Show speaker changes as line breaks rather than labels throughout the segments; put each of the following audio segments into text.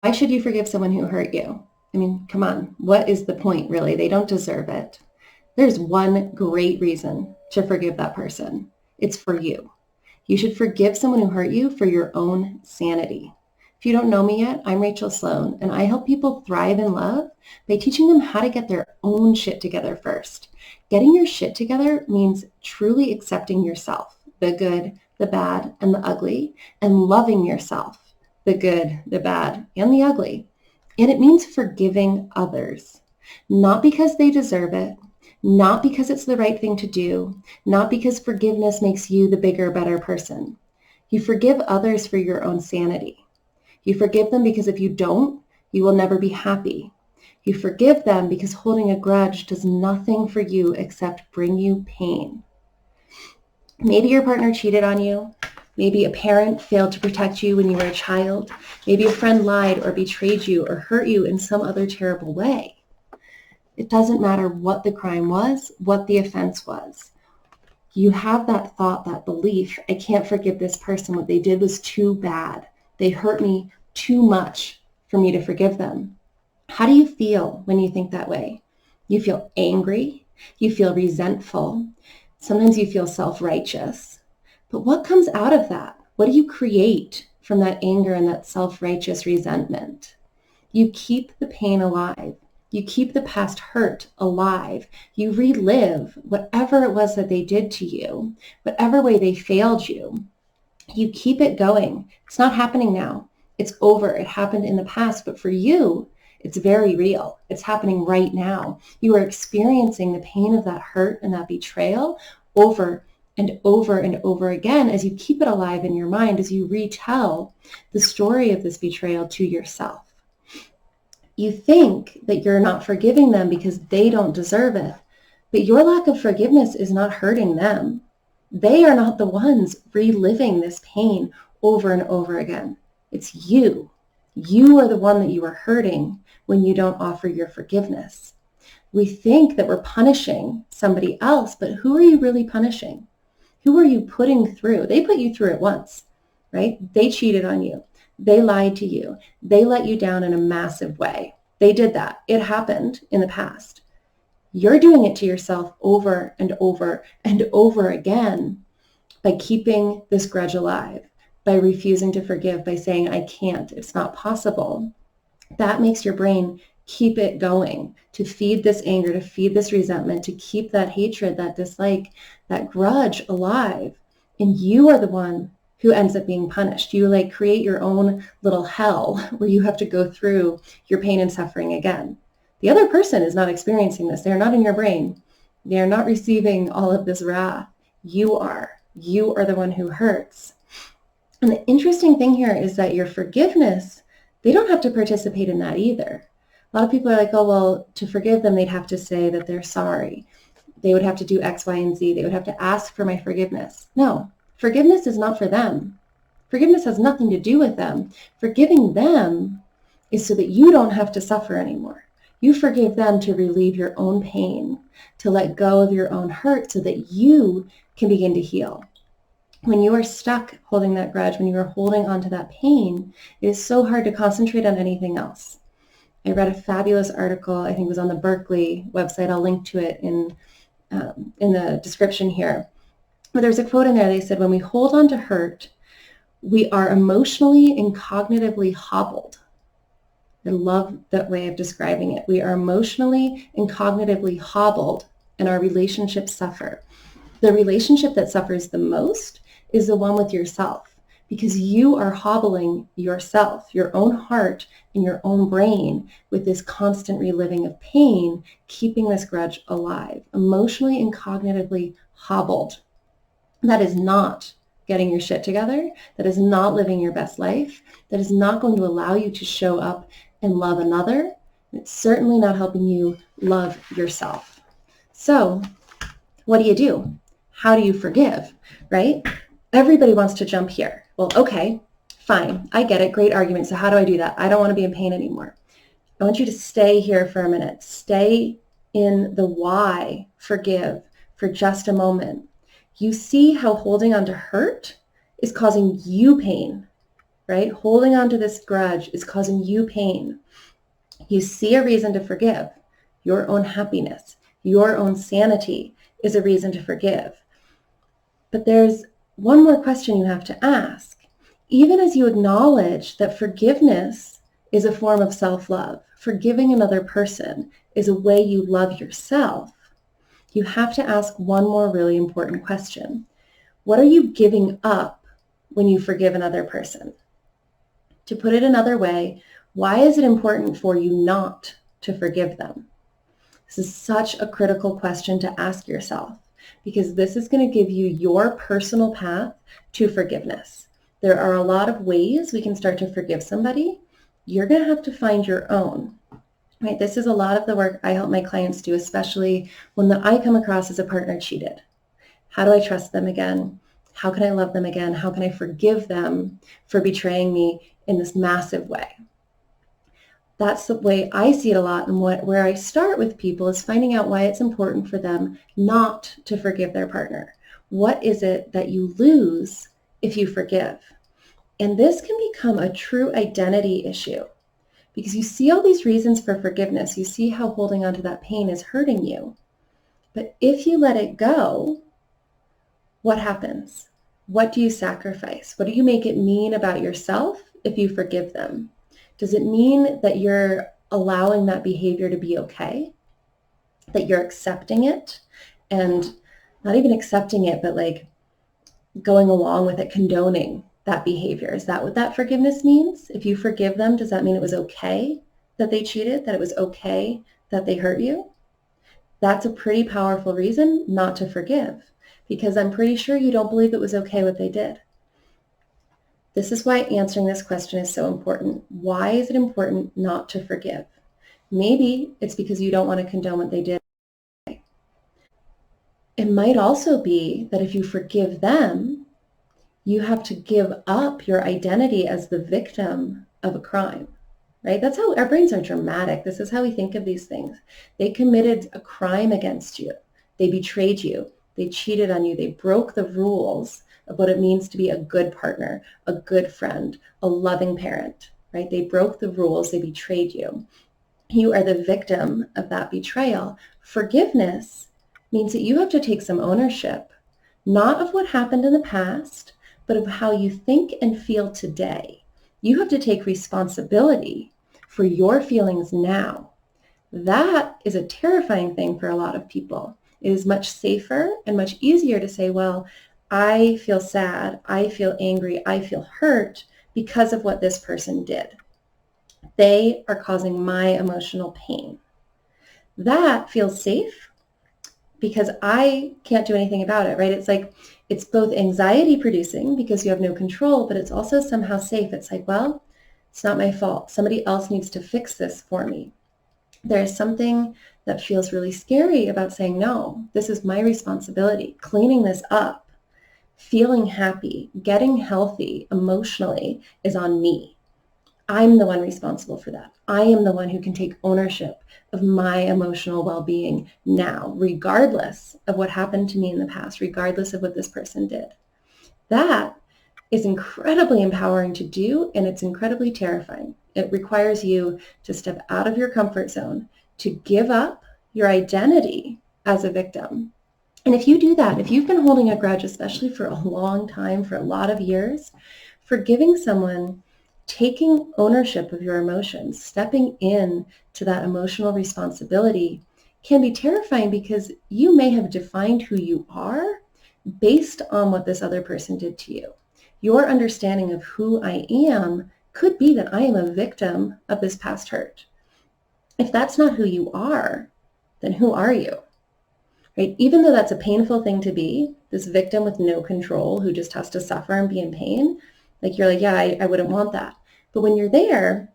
Why should you forgive someone who hurt you? I mean, come on. What is the point, really? They don't deserve it. There's one great reason to forgive that person. It's for you. You should forgive someone who hurt you for your own sanity. If you don't know me yet, I'm Rachael Sloan, and I help people thrive in love by teaching them how to get their own shit together first. Getting your shit together means truly accepting yourself, the good, the bad, and the ugly, and loving yourself, the good, the bad, and the ugly. And it means forgiving others, not because they deserve it, not because it's the right thing to do, not because forgiveness makes you the bigger, better person. You forgive others for your own sanity. You forgive them because if you don't, you will never be happy. You forgive them because holding a grudge does nothing for you except bring you pain. Maybe your partner cheated on you. Maybe a parent failed to protect you when you were a child. Maybe a friend lied or betrayed you or hurt you in some other terrible way. It doesn't matter what the crime was, what the offense was. You have that thought, that belief, I can't forgive this person. What they did was too bad. They hurt me too much for me to forgive them. How do you feel when you think that way? You feel angry. You feel resentful. Sometimes you feel self-righteous. But what comes out of that? What do you create from that anger and that self-righteous resentment? You keep the pain alive. You keep the past hurt alive. You relive whatever it was that they did to you, whatever way they failed you. You keep it going. It's not happening now. It's over. It happened in the past, but for you, it's very real. It's happening right now. You are experiencing the pain of that hurt and that betrayal over and over and over again as you keep it alive in your mind, as you retell the story of this betrayal to yourself. You think that you're not forgiving them because they don't deserve it, but your lack of forgiveness is not hurting them. They are not the ones reliving this pain over and over again. It's you. You are the one that you are hurting when you don't offer your forgiveness. We think that we're punishing somebody else, but who are you really punishing? Who are you putting through? They put you through it once, right? They cheated on you. They lied to you. They let you down in a massive way. They did that. It happened in the past. You're doing it to yourself over and over and over again by keeping this grudge alive, by refusing to forgive, by saying, I can't, it's not possible. That makes your brain keep it going, to feed this anger, to feed this resentment, to keep that hatred, that dislike, that grudge alive. And you are the one who ends up being punished. You create your own little hell where you have to go through your pain and suffering again. The other person is not experiencing this. They're not in your brain. They are not receiving all of this wrath. You are. You are the one who hurts. And the interesting thing here is that your forgiveness, they don't have to participate in that either. A lot of people are like, oh, well, to forgive them, they'd have to say that they're sorry. They would have to do X, Y, and Z. They would have to ask for my forgiveness. No, forgiveness is not for them. Forgiveness has nothing to do with them. Forgiving them is so that you don't have to suffer anymore. You forgive them to relieve your own pain, to let go of your own hurt so that you can begin to heal. When you are stuck holding that grudge, when you are holding on to that pain, it is so hard to concentrate on anything else. I read a fabulous article, I think it was on the Berkeley website. I'll link to it in the description here. But there's a quote in there. They said, when we hold on to hurt, we are emotionally and cognitively hobbled. I love that way of describing it. We are emotionally and cognitively hobbled, and our relationships suffer. The relationship that suffers the most is the one with yourself, because you are hobbling yourself, your own heart and your own brain with this constant reliving of pain, keeping this grudge alive, emotionally and cognitively hobbled. That is not getting your shit together. That is not living your best life. That is not going to allow you to show up and love another. It's certainly not helping you love yourself. So what do? How do you forgive, right? Everybody wants to jump here. Well, okay, fine. I get it. Great argument. So how do I do that? I don't want to be in pain anymore. I want you to stay here for a minute. Stay in the why forgive for just a moment. You see how holding on to hurt is causing you pain, right? Holding on to this grudge is causing you pain. You see a reason to forgive. Your own happiness, your own sanity is a reason to forgive. But there's one more question you have to ask. Even as you acknowledge that forgiveness is a form of self-love, forgiving another person is a way you love yourself, you have to ask one more really important question. What are you giving up when you forgive another person? To put it another way, why is it important for you not to forgive them? This is such a critical question to ask yourself, because this is going to give you your personal path to forgiveness. There are a lot of ways we can start to forgive somebody. You're going to have to find your own. Right? This is a lot of the work I help my clients do, especially when I come across as a partner cheated. How do I trust them again? How can I love them again? How can I forgive them for betraying me in this massive way? That's the way I see it a lot, and where I start with people is finding out why it's important for them not to forgive their partner. What is it that you lose if you forgive? And this can become a true identity issue, because you see all these reasons for forgiveness. You see how holding on to that pain is hurting you. But if you let it go, what happens? What do you sacrifice? What do you make it mean about yourself if you forgive them? Does it mean that you're allowing that behavior to be okay? That you're accepting it, and not even accepting it, but like going along with it, condoning that behavior? Is that what that forgiveness means? If you forgive them, does that mean it was okay that they cheated, that it was okay that they hurt you? That's a pretty powerful reason not to forgive, because I'm pretty sure you don't believe it was okay what they did. This is why answering this question is so important. Why is it important not to forgive? Maybe it's because you don't want to condone what they did. It might also be that if you forgive them, you have to give up your identity as the victim of a crime, right? That's how our brains are dramatic. This is how we think of these things. They committed a crime against you. They betrayed you. They cheated on you. They broke the rules of what it means to be a good partner, a good friend, a loving parent, right? They broke the rules. They betrayed you. You are the victim of that betrayal. Forgiveness means that you have to take some ownership, not of what happened in the past, but of how you think and feel today. You have to take responsibility for your feelings now. That is a terrifying thing for a lot of people. It is much safer and much easier to say, well, I feel sad, I feel angry, I feel hurt because of what this person did. They are causing my emotional pain. That feels safe because I can't do anything about it, right? It's like, it's both anxiety producing because you have no control, but it's also somehow safe. It's like, well, it's not my fault. Somebody else needs to fix this for me. There's something that feels really scary about saying, no, this is my responsibility. Cleaning this up, feeling happy, getting healthy emotionally is on me. I'm the one responsible for that. I am the one who can take ownership of my emotional well-being now, regardless of what happened to me in the past, regardless of what this person did. That is incredibly empowering to do, and it's incredibly terrifying. It requires you to step out of your comfort zone, to give up your identity as a victim. And if you do that, if you've been holding a grudge, especially for a long time, for a lot of years, forgiving someone, taking ownership of your emotions, stepping in to that emotional responsibility can be terrifying, because you may have defined who you are based on what this other person did to you. Your understanding of who I am could be that I am a victim of this past hurt. If that's not who you are, then who are you? Right? Even though that's a painful thing to be, this victim with no control who just has to suffer and be in pain, like you're like, yeah, I wouldn't want that. But when you're there,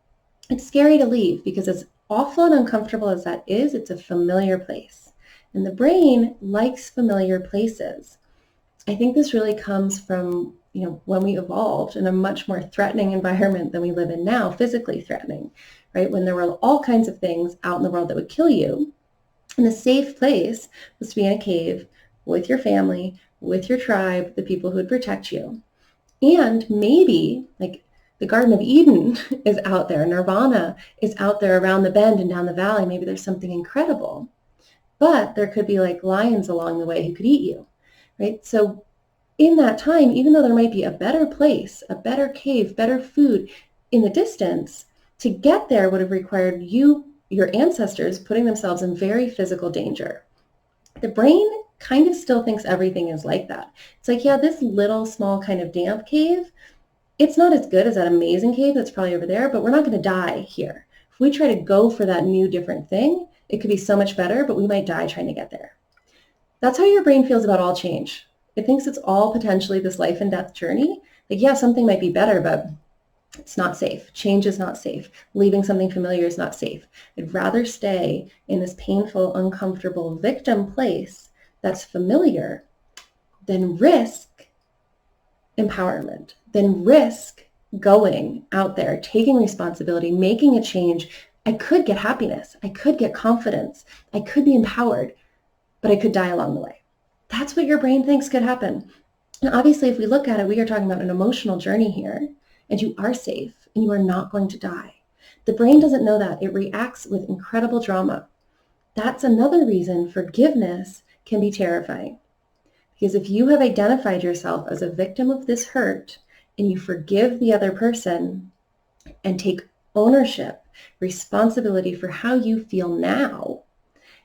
it's scary to leave, because as awful and uncomfortable as that is, it's a familiar place. And the brain likes familiar places. I think this really comes from, when we evolved in a much more threatening environment than we live in now, physically threatening, right? When there were all kinds of things out in the world that would kill you. And the safe place was to be in a cave with your family, with your tribe, the people who would protect you. And maybe, like, The Garden of Eden is out there. Nirvana is out there around the bend and down the valley. Maybe there's something incredible. But there could be like lions along the way who could eat you, right? So in that time, even though there might be a better place, a better cave, better food in the distance, to get there would have required you, your ancestors, putting themselves in very physical danger. The brain kind of still thinks everything is like that. It's like, yeah, this little small kind of damp cave, it's not as good as that amazing cave that's probably over there, but we're not going to die here. If we try to go for that new different thing, it could be so much better, but we might die trying to get there. That's how your brain feels about all change. It thinks it's all potentially this life and death journey. Like, yeah, something might be better, but it's not safe. Change is not safe. Leaving something familiar is not safe. I'd rather stay in this painful, uncomfortable victim place that's familiar than risk empowerment, than risk going out there, taking responsibility, making a change. I could get happiness. I could get confidence. I could be empowered, but I could die along the way. That's what your brain thinks could happen. And obviously, if we look at it, we are talking about an emotional journey here, and you are safe, and you are not going to die. The brain doesn't know that. It reacts with incredible drama. That's another reason forgiveness can be terrifying. Because if you have identified yourself as a victim of this hurt, and you forgive the other person and take ownership, responsibility for how you feel now,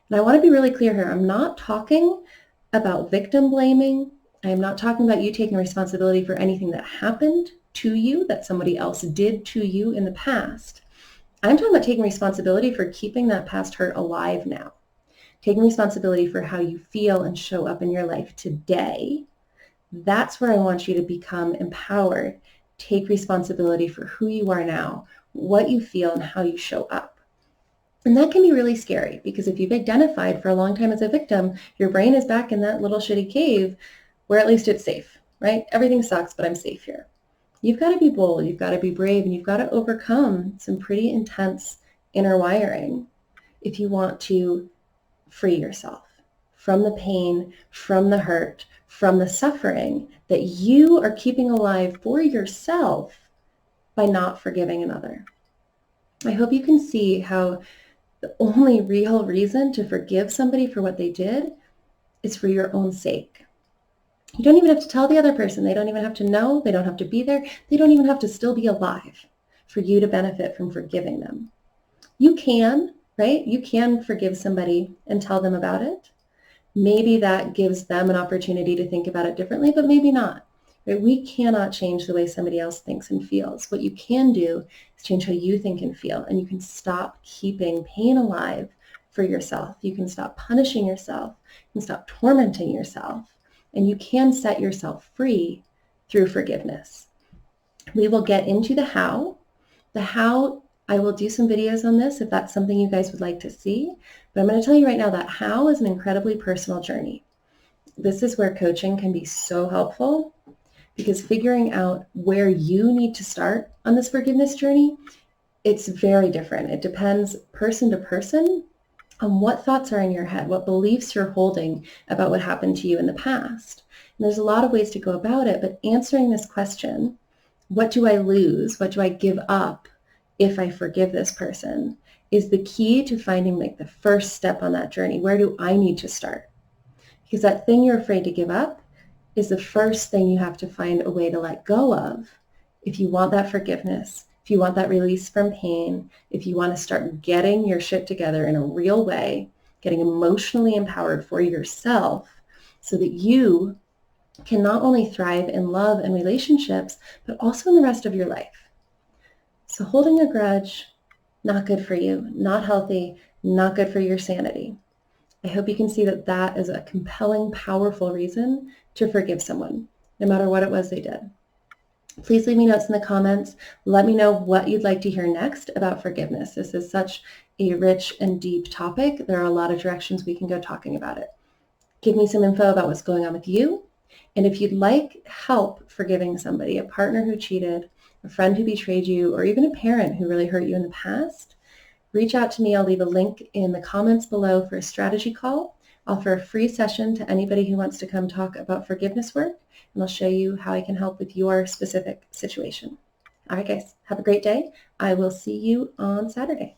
and I want to be really clear here, I'm not talking about victim blaming. I am not talking about you taking responsibility for anything that happened to you, that somebody else did to you in the past. I'm talking about taking responsibility for keeping that past hurt alive now. Taking responsibility for how you feel and show up in your life today. That's where I want you to become empowered. Take responsibility for who you are now, what you feel, and how you show up. And that can be really scary because if you've identified for a long time as a victim, your brain is back in that little shitty cave where at least it's safe, right? Everything sucks, but I'm safe here. You've got to be bold, you've got to be brave, and you've got to overcome some pretty intense inner wiring if you want to free yourself from the pain, from the hurt, from the suffering that you are keeping alive for yourself by not forgiving another. I hope you can see how the only real reason to forgive somebody for what they did is for your own sake. You don't even have to tell the other person. They don't even have to know. They don't have to be there. They don't even have to still be alive for you to benefit from forgiving them. You can, right? You can forgive somebody and tell them about it. Maybe that gives them an opportunity to think about it differently, but maybe not. Right? We cannot change the way somebody else thinks and feels. What you can do is change how you think and feel, and you can stop keeping pain alive for yourself. You can stop punishing yourself. You can stop tormenting yourself, and you can set yourself free through forgiveness. We will get into the how. The how, I will do some videos on this if that's something you guys would like to see, but I'm going to tell you right now that how is an incredibly personal journey. This is where coaching can be so helpful because figuring out where you need to start on this forgiveness journey, it's very different. It depends person to person on what thoughts are in your head, what beliefs you're holding about what happened to you in the past. And there's a lot of ways to go about it, but answering this question, what do I lose? What do I give up if I forgive this person, is the key to finding like the first step on that journey. Where do I need to start? Because that thing you're afraid to give up is the first thing you have to find a way to let go of if you want that forgiveness, if you want that release from pain, if you want to start getting your shit together in a real way, getting emotionally empowered for yourself so that you can not only thrive in love and relationships, but also in the rest of your life. So holding a grudge, not good for you, not healthy, not good for your sanity. I hope you can see that that is a compelling, powerful reason to forgive someone, no matter what it was they did. Please leave me notes in the comments. Let me know what you'd like to hear next about forgiveness. This is such a rich and deep topic. There are a lot of directions we can go talking about it. Give me some info about what's going on with you. And if you'd like help forgiving somebody, a partner who cheated, a friend who betrayed you, or even a parent who really hurt you in the past, reach out to me. I'll leave a link in the comments below for a strategy call. I'll offer a free session to anybody who wants to come talk about forgiveness work, and I'll show you how I can help with your specific situation. All right, guys, have a great day. I will see you on Saturday.